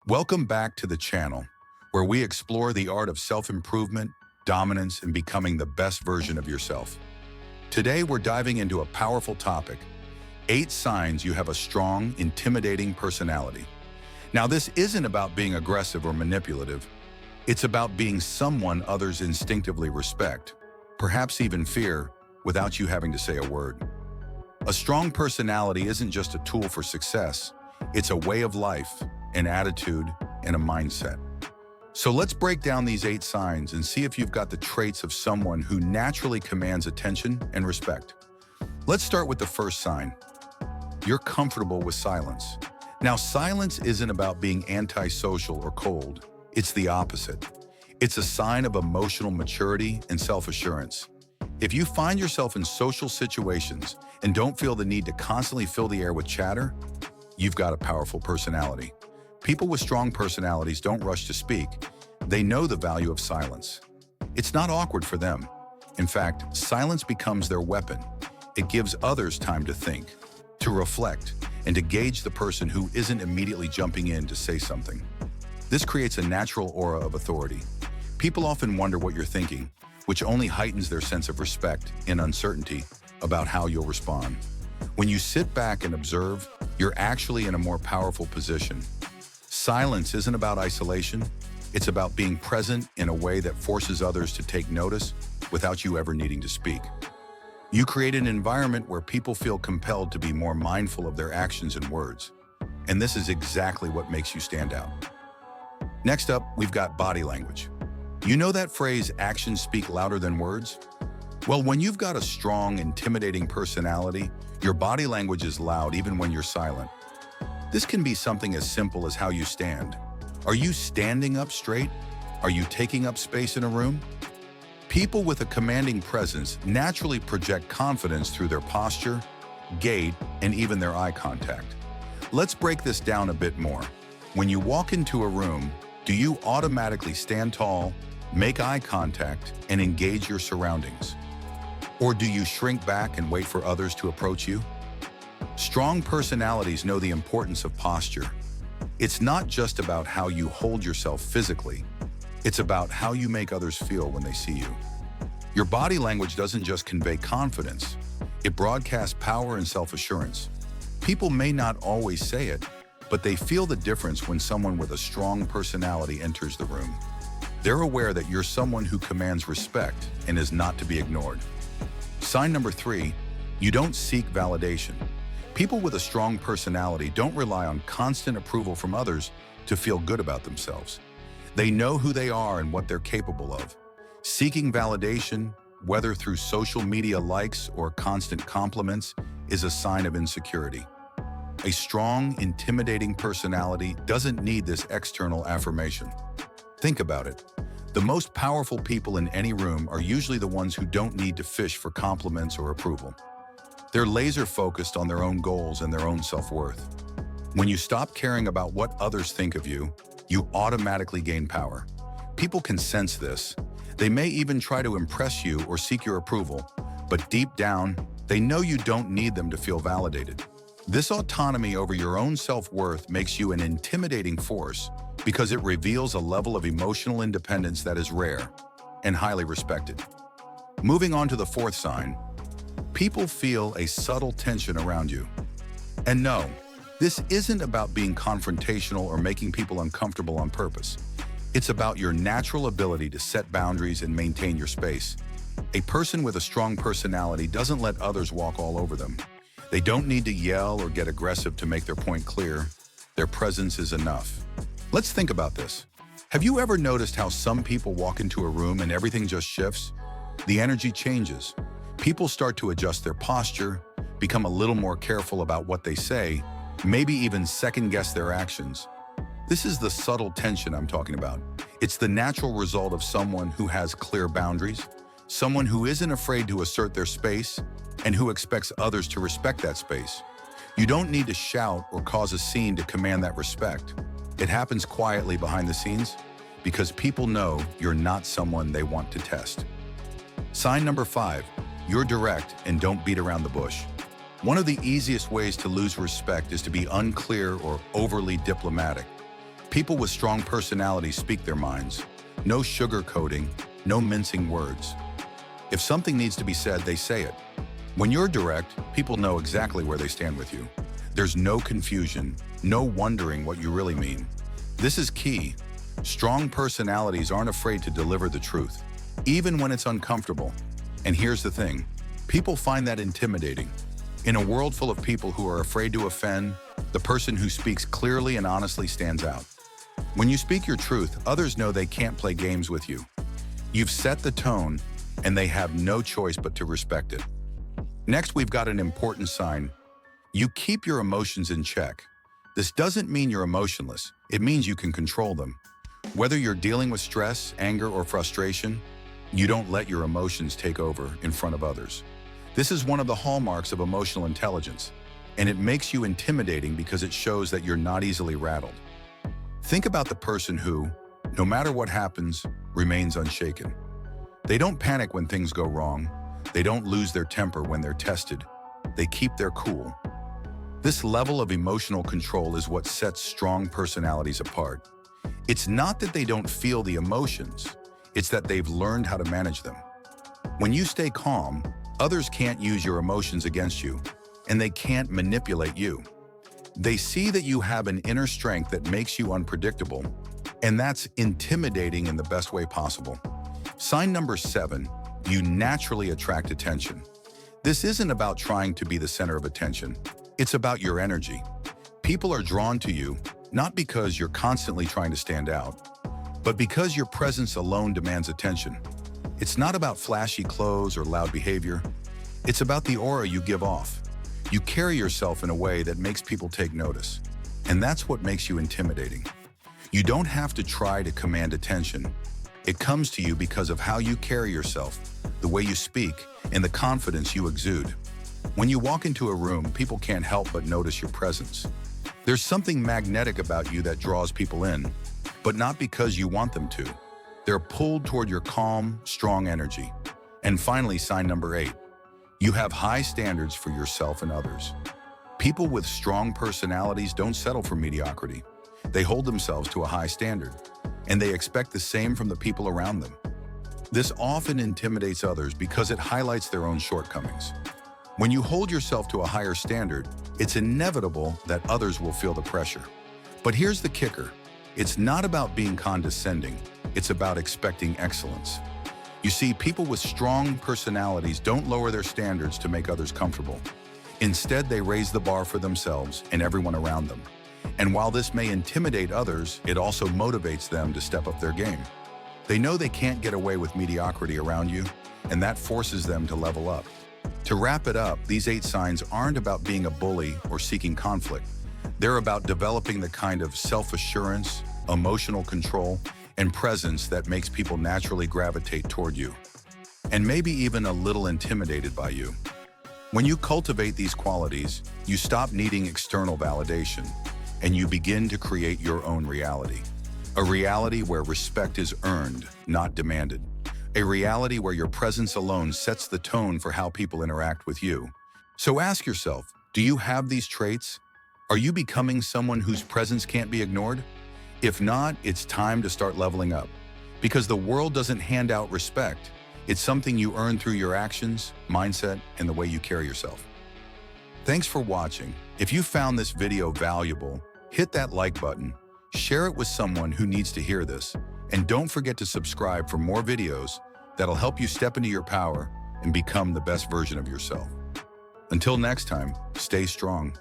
Welcome back to the channel, where we explore the art of self-improvement, dominance, and becoming the best version of yourself. Today, we're diving into a powerful topic: 8 signs you have a strong, intimidating personality. Now, this isn't about being aggressive or manipulative. It's about being someone others instinctively respect, perhaps even fear, without you having to say a word. A strong personality isn't just a tool for success. It's a way of life, an attitude, and a mindset. So let's break down these 8 signs and see if you've got the traits of someone who naturally commands attention and respect. Let's start with the first sign. You're comfortable with silence. Now, silence isn't about being antisocial or cold. It's the opposite. It's a sign of emotional maturity and self-assurance. If you find yourself in social situations and don't feel the need to constantly fill the air with chatter, you've got a powerful personality. People with strong personalities don't rush to speak. They know the value of silence. It's not awkward for them. In fact, silence becomes their weapon. It gives others time to think, to reflect, and to gauge the person who isn't immediately jumping in to say something. This creates a natural aura of authority. People often wonder what you're thinking, which only heightens their sense of respect and uncertainty about how you'll respond. When you sit back and observe, you're actually in a more powerful position. Silence isn't about isolation. It's about being present in a way that forces others to take notice without you ever needing to speak. You create an environment where people feel compelled to be more mindful of their actions and words. And this is exactly what makes you stand out. Next up, we've got body language. You know that phrase, actions speak louder than words? Well, when you've got a strong, intimidating personality, your body language is loud even when you're silent. This can be something as simple as how you stand. Are you standing up straight? Are you taking up space in a room? People with a commanding presence naturally project confidence through their posture, gait, and even their eye contact. Let's break this down a bit more. When you walk into a room, do you automatically stand tall, make eye contact, and engage your surroundings? Or do you shrink back and wait for others to approach you? Strong personalities know the importance of posture. It's not just about how you hold yourself physically. It's about how you make others feel when they see you. Your body language doesn't just convey confidence. It broadcasts power and self-assurance. People may not always say it, but they feel the difference when someone with a strong personality enters the room. They're aware that you're someone who commands respect and is not to be ignored. Sign number 3, you don't seek validation. People with a strong personality don't rely on constant approval from others to feel good about themselves. They know who they are and what they're capable of. Seeking validation, whether through social media likes or constant compliments, is a sign of insecurity. A strong, intimidating personality doesn't need this external affirmation. Think about it. The most powerful people in any room are usually the ones who don't need to fish for compliments or approval. They're laser-focused on their own goals and their own self-worth. When you stop caring about what others think of you, you automatically gain power. People can sense this. They may even try to impress you or seek your approval, but deep down, they know you don't need them to feel validated. This autonomy over your own self-worth makes you an intimidating force because it reveals a level of emotional independence that is rare and highly respected. Moving on to the 4th sign, people feel a subtle tension around you. And no, this isn't about being confrontational or making people uncomfortable on purpose. It's about your natural ability to set boundaries and maintain your space. A person with a strong personality doesn't let others walk all over them. They don't need to yell or get aggressive to make their point clear. Their presence is enough. Let's think about this. Have you ever noticed how some people walk into a room and everything just shifts? The energy changes. People start to adjust their posture, become a little more careful about what they say, maybe even second-guess their actions. This is the subtle tension I'm talking about. It's the natural result of someone who has clear boundaries, someone who isn't afraid to assert their space, and who expects others to respect that space. You don't need to shout or cause a scene to command that respect. It happens quietly behind the scenes because people know you're not someone they want to test. Sign number 5, you're direct and don't beat around the bush. One of the easiest ways to lose respect is to be unclear or overly diplomatic. People with strong personalities speak their minds. No sugarcoating, no mincing words. If something needs to be said, they say it. When you're direct, people know exactly where they stand with you. There's no confusion, no wondering what you really mean. This is key. Strong personalities aren't afraid to deliver the truth, even when it's uncomfortable. And here's the thing, people find that intimidating. In a world full of people who are afraid to offend, the person who speaks clearly and honestly stands out. When you speak your truth, others know they can't play games with you. You've set the tone, and they have no choice but to respect it. Next, we've got an important sign. You keep your emotions in check. This doesn't mean you're emotionless. It means you can control them. Whether you're dealing with stress, anger, or frustration, you don't let your emotions take over in front of others. This is one of the hallmarks of emotional intelligence, and it makes you intimidating because it shows that you're not easily rattled. Think about the person who, no matter what happens, remains unshaken. They don't panic when things go wrong. They don't lose their temper when they're tested. They keep their cool. This level of emotional control is what sets strong personalities apart. It's not that they don't feel the emotions, it's that they've learned how to manage them. When you stay calm, others can't use your emotions against you, and they can't manipulate you. They see that you have an inner strength that makes you unpredictable, and that's intimidating in the best way possible. Sign number 7, you naturally attract attention. This isn't about trying to be the center of attention. It's about your energy. People are drawn to you, not because you're constantly trying to stand out, but because your presence alone demands attention. It's not about flashy clothes or loud behavior. It's about the aura you give off. You carry yourself in a way that makes people take notice. And that's what makes you intimidating. You don't have to try to command attention. It comes to you because of how you carry yourself, the way you speak, and the confidence you exude. When you walk into a room, people can't help but notice your presence. There's something magnetic about you that draws people in, but not because you want them to. They're pulled toward your calm, strong energy. And finally, sign number 8. You have high standards for yourself and others. People with strong personalities don't settle for mediocrity. They hold themselves to a high standard, and they expect the same from the people around them. This often intimidates others because it highlights their own shortcomings. When you hold yourself to a higher standard, it's inevitable that others will feel the pressure. But here's the kicker. It's not about being condescending. It's about expecting excellence. You see, people with strong personalities don't lower their standards to make others comfortable. Instead, they raise the bar for themselves and everyone around them. And while this may intimidate others, it also motivates them to step up their game. They know they can't get away with mediocrity around you, and that forces them to level up. To wrap it up, these 8 signs aren't about being a bully or seeking conflict. They're about developing the kind of self-assurance, emotional control, and presence that makes people naturally gravitate toward you, and maybe even a little intimidated by you. When you cultivate these qualities, you stop needing external validation, and you begin to create your own reality. A reality where respect is earned, not demanded. A reality where your presence alone sets the tone for how people interact with you. So ask yourself, do you have these traits? Are you becoming someone whose presence can't be ignored? If not, it's time to start leveling up. Because the world doesn't hand out respect. It's something you earn through your actions, mindset, and the way you carry yourself. Thanks for watching. If you found this video valuable, hit that like button, share it with someone who needs to hear this, and don't forget to subscribe for more videos that'll help you step into your power and become the best version of yourself. Until next time, stay strong.